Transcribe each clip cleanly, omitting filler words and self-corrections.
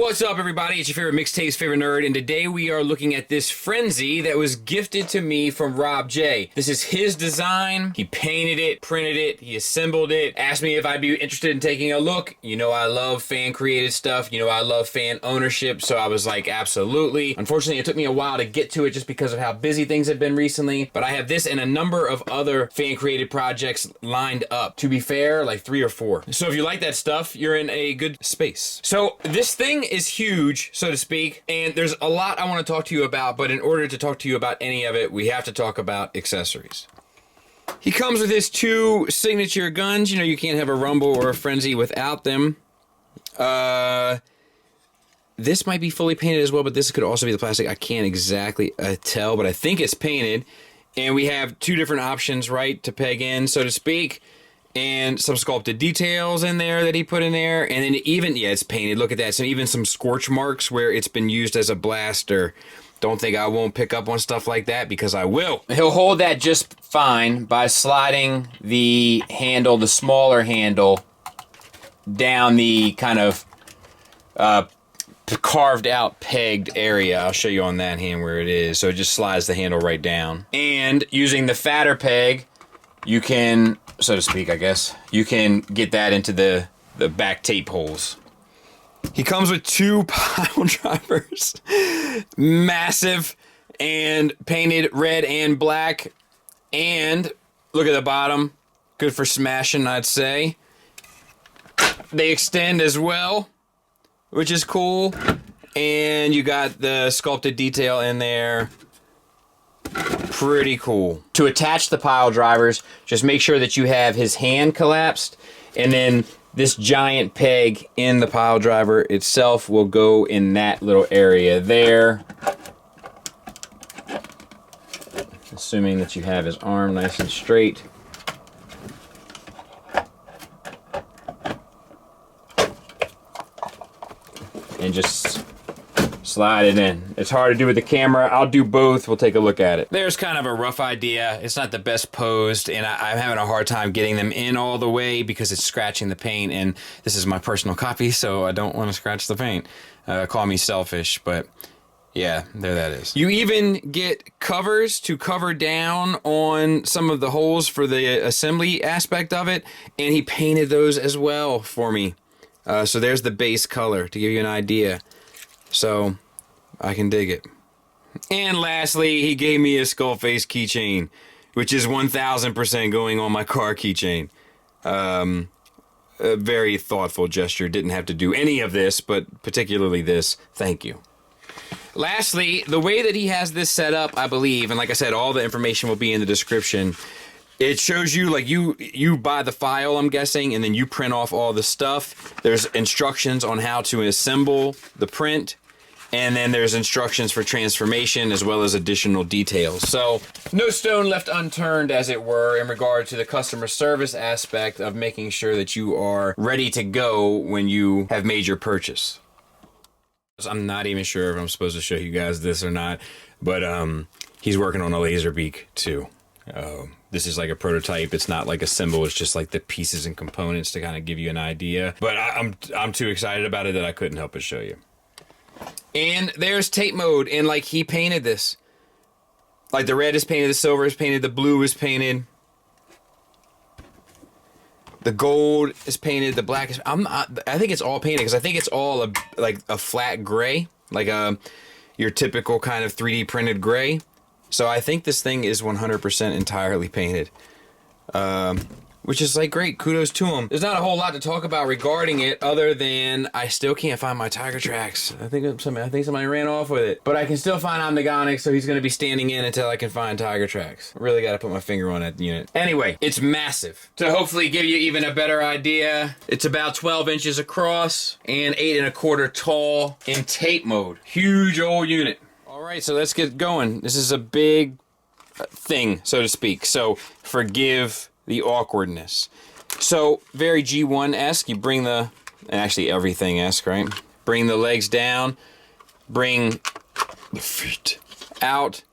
What's up, everybody? It's your favorite mixtapes, favorite nerd, and today we are looking at this Frenzy that was gifted to me from Rob J. This is his design. He painted it, printed it, he assembled it, asked me if I'd be interested in taking a look. You know I love fan-created stuff. You know I love fan ownership, so I was like, absolutely. Unfortunately, it took me a while to get to it just because of how busy things have been recently, but I have this and a number of other fan-created projects lined up. To be fair, like 3 or 4. So if you like that stuff, you're in a good space. So this thing is huge, so to speak, and there's a lot I want to talk to you about, but in order to talk to you about any of it, we have to talk about accessories. He comes with his 2 signature guns. You know, you can't have a Rumble or a Frenzy without them. This might be fully painted as well, but this could also be the plastic. I can't exactly tell, but I think it's painted. And we have 2 different options, right, to peg in, so to speak. And some sculpted details in there that he put in there. And then even, yeah, it's painted. Look at that. So even some scorch marks where it's been used as a blaster. Don't think I won't pick up on stuff like that, because I will. He'll hold that just fine by sliding the handle, the smaller handle, down the kind of carved out pegged area. I'll show you on that hand where it is. So it just slides the handle right down. And using the fatter peg, you can, so to speak, I guess, you can get that into the back tape holes. He comes with 2 pile drivers, massive, and painted red and black. And look at the bottom, good for smashing, I'd say. They extend as well, which is cool. And you got the sculpted detail in there. Pretty cool. To attach the pile drivers, just make sure that you have his hand collapsed, and then this giant peg in the pile driver itself will go in that little area there. Assuming that you have his arm nice and straight. And just slide it in. It's hard to do with the camera. I'll do both. We'll take a look at it. There's kind of a rough idea. It's not the best posed, and I'm having a hard time getting them in all the way because it's scratching the paint, and this is my personal copy, so I don't want to scratch the paint. Call me selfish, but yeah, there that is. You even get covers to cover down on some of the holes for the assembly aspect of it, and he painted those as well for me. So there's the base color to give you an idea. So, I can dig it. And lastly, he gave me a Skullface keychain, which is 1000% going on my car keychain. A very thoughtful gesture. Didn't have to do any of this, but particularly this. Thank you. Lastly, the way that he has this set up, I believe, and like I said, all the information will be in the description. It shows you, like, you buy the file, I'm guessing, and then you print off all the stuff. There's instructions on how to assemble the print, and then there's instructions for transformation as well as additional details. So, no stone left unturned, as it were, in regard to the customer service aspect of making sure that you are ready to go when you have made your purchase. I'm not even sure if I'm supposed to show you guys this or not, but he's working on a laser beak, too. This is like a prototype. It's not like a symbol. It's just like the pieces and components to kind of give you an idea. But I'm too excited about it that I couldn't help but show you. And there's tape mode, and like he painted this. Like the red is painted, the silver is painted, the blue is painted, the gold is painted, the black is. I think it's all painted because I think it's all like a flat gray, like your typical kind of 3D printed gray. So I think this thing is 100% entirely painted, which is like great. Kudos to him. There's not a whole lot to talk about regarding it other than I still can't find my tiger tracks. I think somebody ran off with it, but I can still find Omnigonic, so he's going to be standing in until I can find tiger tracks. I really got to put my finger on that unit. Anyway, it's massive. To hopefully give you even a better idea, it's about 12 inches across and 8 1/4 tall in tape mode. Huge old unit. All right, so let's get going. This is a big thing, so to speak. So forgive the awkwardness. So very G1-esque. You bring the, actually everything-esque, right? Bring the legs down. Bring the feet out.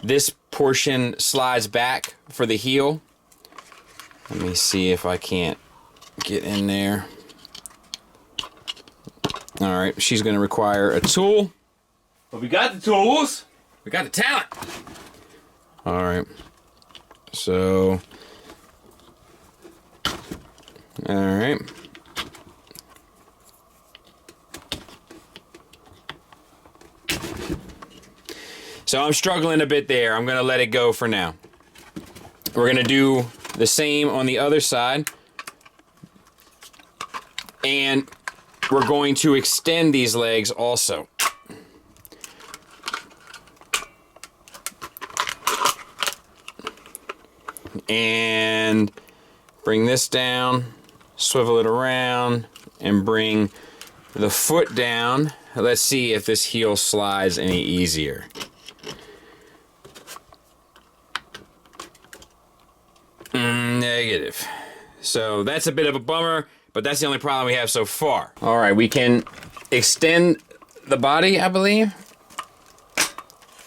This portion slides back for the heel. Let me see if I can't get in there. All right, she's gonna require a tool. But we got the tools. We got the talent. All right. So, all right. So I'm struggling a bit there. I'm gonna let it go for now. We're gonna do the same on the other side. And we're going to extend these legs also. And bring this down, swivel it around, and bring the foot down. Let's see if this heel slides any easier. Negative. So that's a bit of a bummer, but that's the only problem we have so far. All right, we can extend the body, I believe.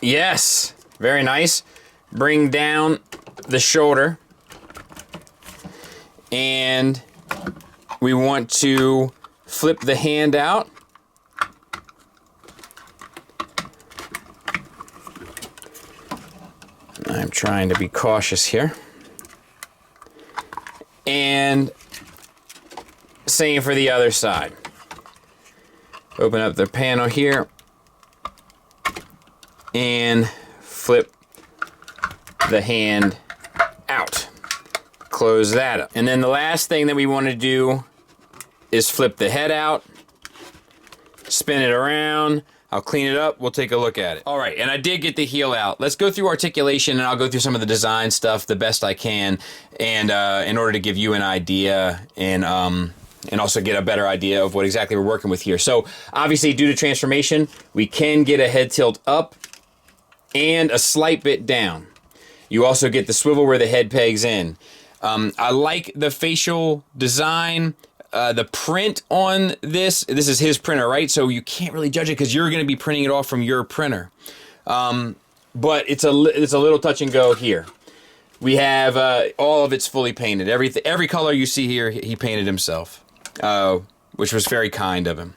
Yes, very nice. Bring down the shoulder, and we want to flip the hand out. I'm trying to be cautious here. And same for the other side. Open up the panel here and flip the hand out. Close that up. And then the last thing that we want to do is flip the head out, spin it around. I'll clean it up. We'll take a look at it. All right, and I did get the heel out. Let's go through articulation, and I'll go through some of the design stuff the best I can, and in order to give you an idea and also get a better idea of what exactly we're working with here. So obviously, due to transformation, we can get a head tilt up and a slight bit down. You also get the swivel where the head pegs in. I like the facial design. The print on this is his printer, right? So you can't really judge it because you're going to be printing it off from your printer. But it's a little touch and go here. We have all of it's fully painted. Every color you see here, he painted himself, which was very kind of him.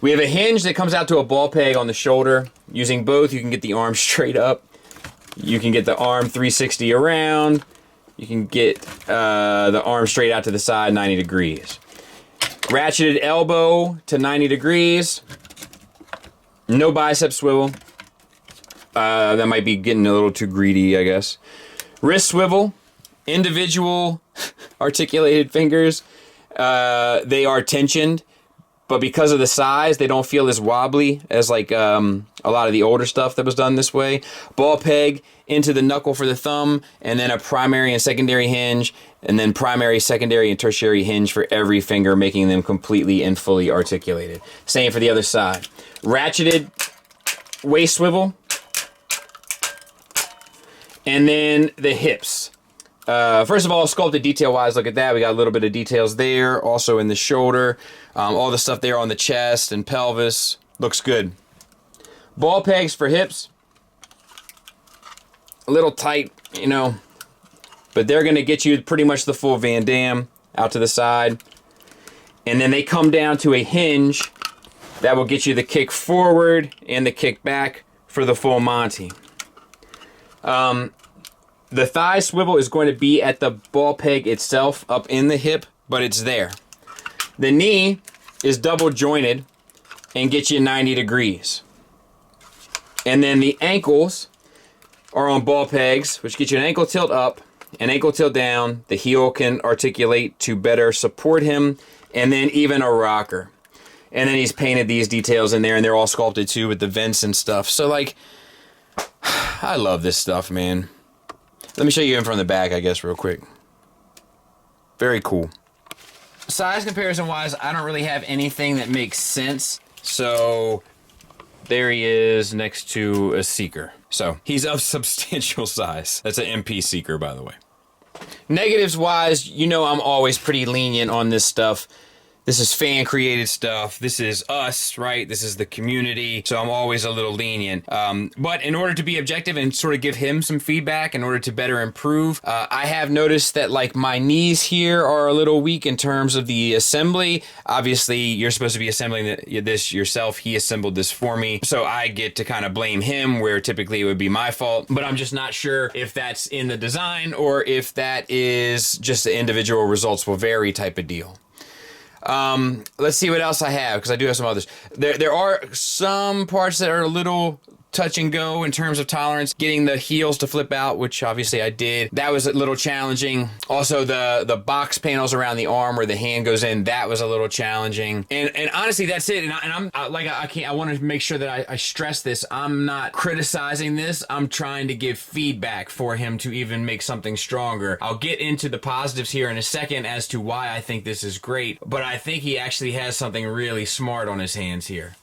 We have a hinge that comes out to a ball peg on the shoulder. Using both, you can get the arm straight up. You can get the arm 360 around. You can get the arm straight out to the side 90 degrees. Ratcheted elbow to 90 degrees. No bicep swivel. That might be getting a little too greedy, I guess. Wrist swivel. Individual articulated fingers. They are tensioned, but because of the size, they don't feel as wobbly as like a lot of the older stuff that was done this way. Ball peg into the knuckle for the thumb, and then a primary and secondary hinge, and then primary, secondary, and tertiary hinge for every finger, making them completely and fully articulated. Same for the other side. Ratcheted waist swivel, and then the hips. First of all, sculpted detail-wise, look at that. We got a little bit of details there, also in the shoulder. All the stuff there on the chest and pelvis. Looks good. Ball pegs for hips. A little tight, you know, but they're going to get you pretty much the full Van Damme out to the side. And then they come down to a hinge that will get you the kick forward and the kick back for the full Monty. The thigh swivel is going to be at the ball peg itself up in the hip, but it's there. The knee is double jointed and gets you 90 degrees. And then the ankles are on ball pegs, which get you an ankle tilt up, an ankle tilt down. The heel can articulate to better support him, and then even a rocker. And then he's painted these details in there, and they're all sculpted too with the vents and stuff. So like, I love this stuff, man. Let me show you in from the back, I guess, real quick. Very cool. Size comparison-wise, I don't really have anything that makes sense. So there he is next to a Seeker. So he's of substantial size. That's an MP Seeker, by the way. Negatives-wise, you know I'm always pretty lenient on this stuff. This is fan created stuff. This is us, right? This is the community. So I'm always a little lenient. But in order to be objective and sort of give him some feedback in order to better improve, I have noticed that like my knees here are a little weak in terms of the assembly. Obviously, you're supposed to be assembling this yourself. He assembled this for me. So I get to kind of blame him where typically it would be my fault. But I'm just not sure if that's in the design or if that is just the individual results will vary type of deal. Let's see what else I have, because I do have some others. There are some parts that are a little touch and go in terms of tolerance. Getting the heels to flip out, which obviously I did. That was a little challenging. Also, the box panels around the arm where the hand goes in, that was a little challenging. And honestly, that's it. And I want to make sure that I stress this. I'm not criticizing this. I'm trying to give feedback for him to even make something stronger. I'll get into the positives here in a second as to why I think this is great, but I think he actually has something really smart on his hands here.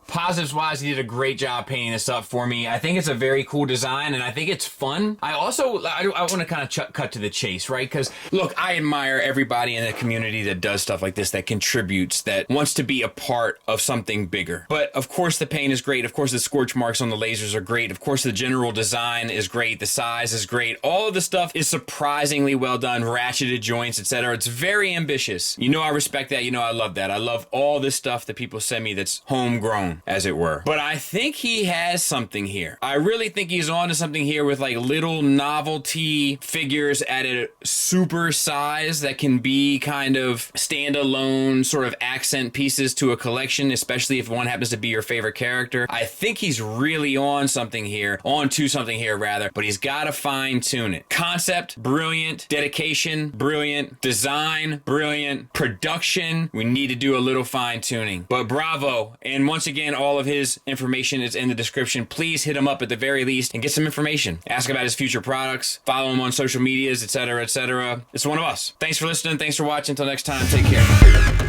Positives wise, he did a great job painting this up for me. I think it's a very cool design, and I think it's fun. I want to kind of cut to the chase, right? Because look, I admire everybody in the community that does stuff like this, that contributes, that wants to be a part of something bigger. But of course the paint is great. Of course the scorch marks on the lasers are great. Of course the general design is great. The size is great. All of the stuff is surprisingly well done. Ratcheted joints, etc. It's very ambitious. You know I respect that. You know I love that. I love all this stuff that people send me that's homegrown, as it were. But I think he has something here. I really think he's on to something here with like little novelty figures at a super size that can be kind of standalone sort of accent pieces to a collection, especially if one happens to be your favorite character. I think he's really on to something here, but he's got to fine tune it. Concept, brilliant. Dedication, brilliant. Design, brilliant. Production, we need to do a little fine tuning. But bravo. And once again, all of his information is in the description. Please hit him up at the very least and get some information. Ask about his future products. Follow him on social medias, etc., etc. It's one of us. Thanks for listening. Thanks for watching. Until next time, take care.